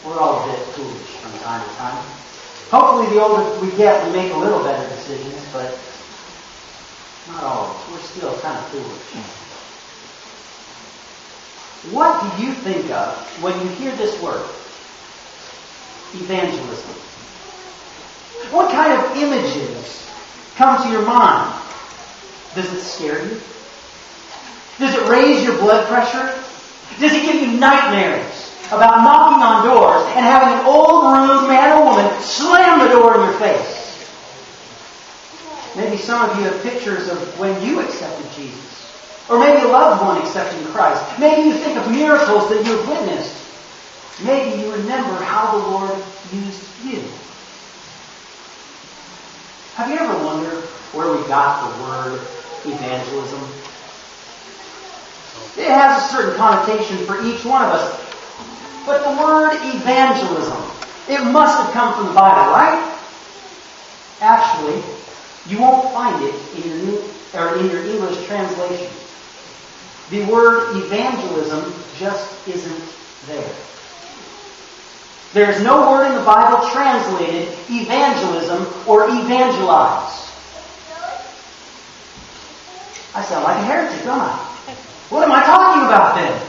We're all a bit foolish from time to time. Hopefully the older we get, we make a little better decisions, but not always. We're still kind of foolish. What do you think of when you hear this word? Evangelism. What kind of images come to your mind? Does it scare you? Does it raise your blood pressure? Does it give you nightmares about knocking on doors and having an old, rude man or woman slam the door in your face? Maybe some of you have pictures of when you accepted Jesus. Or maybe a loved one accepting Christ. Maybe you think of miracles that you have witnessed. Maybe you remember how the Lord used you. Have you ever wondered where we got the word evangelism? It has a certain connotation for each one of us. But the word evangelism, it must have come from the Bible, right? Actually, you won't find it in your English translation. The word evangelism just isn't there. There's no word in the Bible translated evangelism or evangelize. I sound like a heretic, don't I? What am I talking about then?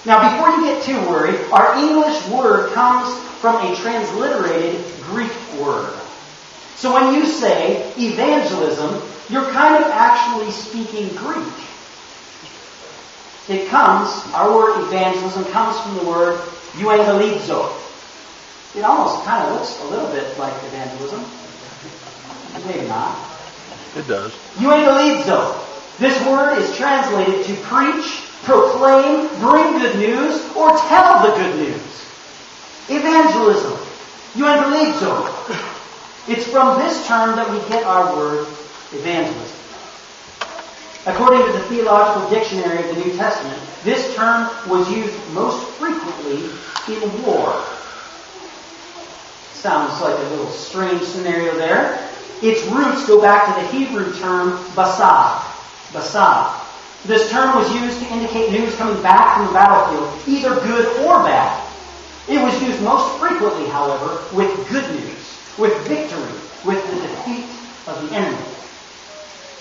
Now, before you get too worried, our English word comes from a transliterated Greek word. So when you say evangelism, you're kind of actually speaking Greek. Our word evangelism comes from the word euangelizo. It almost kind of looks a little bit like evangelism. Maybe not. It does. Euangelizo. This word is translated to preach, proclaim, bring good news, or tell the good news. Evangelism. Euangelizo. It's from this term that we get our word evangelism. According to the Theological Dictionary of the New Testament, this term was used most frequently in war. Sounds like a little strange scenario there. Its roots go back to the Hebrew term basad. Basad. This term was used to indicate news coming back from the battlefield, either good or bad. It was used most frequently, however, with good news, with victory, with the defeat of the enemy.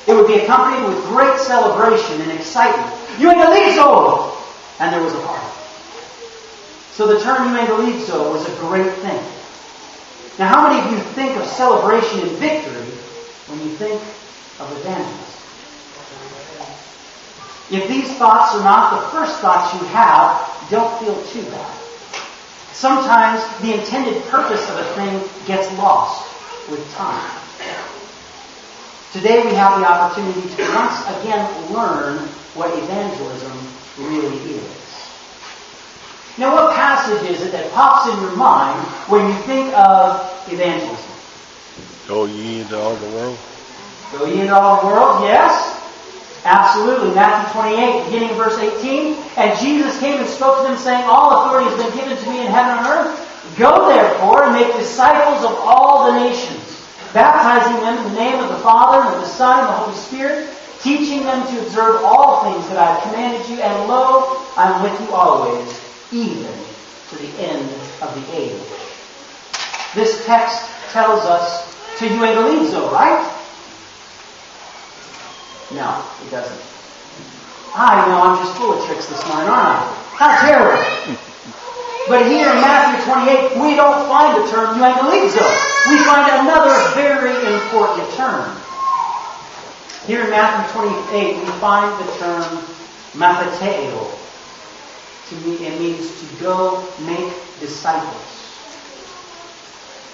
It would be accompanied with great celebration and excitement. Euangelizo! And there was a party. So the term euangelizo was a great thing. Now, how many of you think of celebration and victory when you think of evangelism? If these thoughts are not the first thoughts you have, don't feel too bad. Sometimes the intended purpose of a thing gets lost with time. Today we have the opportunity to once again learn what evangelism really is. Now, what passage is it that pops in your mind when you think of evangelism? Go ye into all the world. Go ye into all the world, yes. Absolutely. Matthew 28, beginning of verse 18. And Jesus came and spoke to them, saying, all authority has been given to me in heaven and earth. Go therefore and make disciples of all the nations, baptizing them in the name of the Father, and of the Son, and the Holy Spirit, teaching them to observe all things that I have commanded you, and lo, I am with you always, even to the end of the age. This text tells us to euangelizo, right? No, it doesn't. I know, I'm just full of tricks this morning, aren't I? How terrible. But here in Matthew 28, we don't find the term euangelizo. We find another very important term. Here in Matthew 28, we find the term matheteo. It means to go make disciples.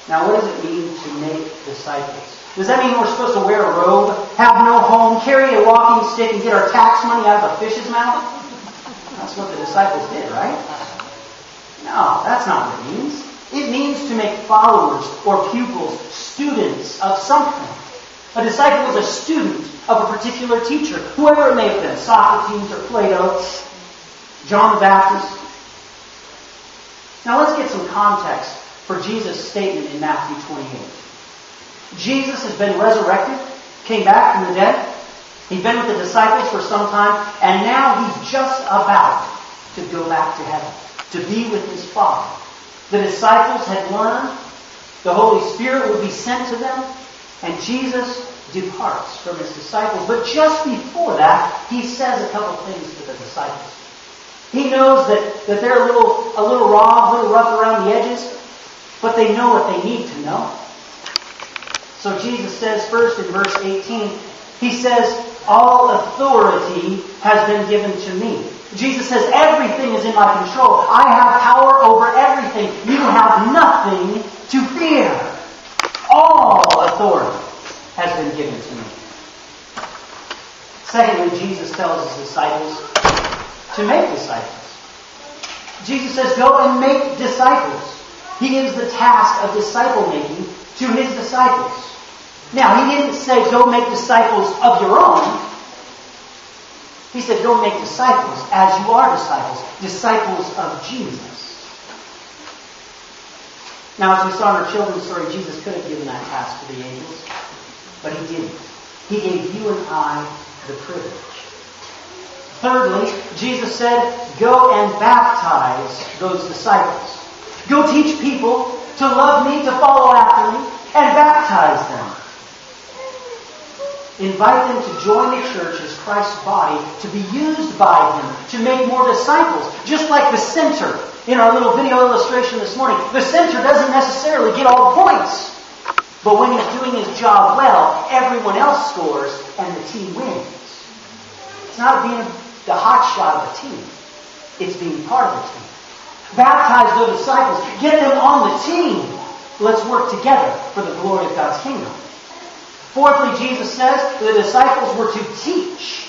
Now, what does it mean to make disciples? Does that mean we're supposed to wear a robe, have no home, carry a walking stick, and get our tax money out of a fish's mouth? That's what the disciples did, right? No, that's not what it means. It means to make followers or pupils, students of something. A disciple is a student of a particular teacher, whoever it may have been, Socrates or Plato, John the Baptist. Now let's get some context for Jesus' statement in Matthew 28. Jesus has been resurrected, came back from the dead. He's been with the disciples for some time, and now he's just about to go back to heaven, to be with his Father. The disciples had learned. The Holy Spirit would be sent to them. And Jesus departs from His disciples. But just before that, He says a couple things to the disciples. He knows that they're a little raw, a little rough around the edges, but they know what they need to know. So Jesus says first in verse 18, He says, all authority has been given to me. Jesus says, everything is in my control. I have power over everything. You have nothing to fear. All authority has been given to me. Secondly, Jesus tells His disciples to make disciples. Jesus says, go and make disciples. He gives the task of disciple making to His disciples. Now, He didn't say, go make disciples of your own. He said, go make disciples as you are disciples. Disciples of Jesus. Now, as we saw in our children's story, Jesus could have given that task to the angels, but He didn't. He gave you and I the privilege. Thirdly, Jesus said, go and baptize those disciples. Go teach people to love me, to follow after me, and baptize them. Invite them to join the church as Christ's body, to be used by Him to make more disciples. Just like the center in our little video illustration this morning. The center doesn't necessarily get all the points. But when he's doing his job well, everyone else scores and the team wins. It's not being the hot shot of the team. It's being part of the team. Baptize those disciples. Get them on the team. Let's work together for the glory of God's kingdom. Fourthly, Jesus says the disciples were to teach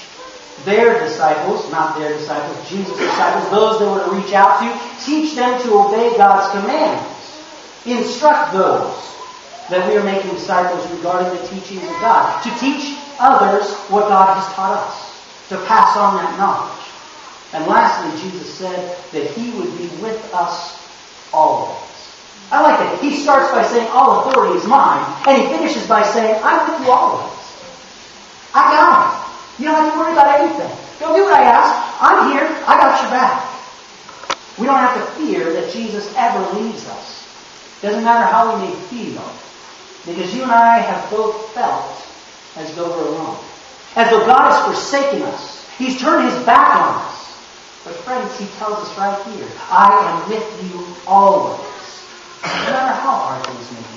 their disciples, not their disciples, Jesus' disciples, those they were to reach out to, teach them to obey God's commands. Instruct those that we are making disciples regarding the teachings of God. To teach others what God has taught us. To pass on that knowledge. And lastly, Jesus said that He would be with us always. I like it. He starts by saying, all authority is mine. And He finishes by saying, I'm with you always. I got it. You don't have to worry about anything. Go do what I ask. I'm here. I got your back. We don't have to fear that Jesus ever leaves us. Doesn't matter how we may feel. Because you and I have both felt as though we're alone. As though God has forsaken us. He's turned His back on us. But friends, He tells us right here, I am with you always. No matter how hard things may be.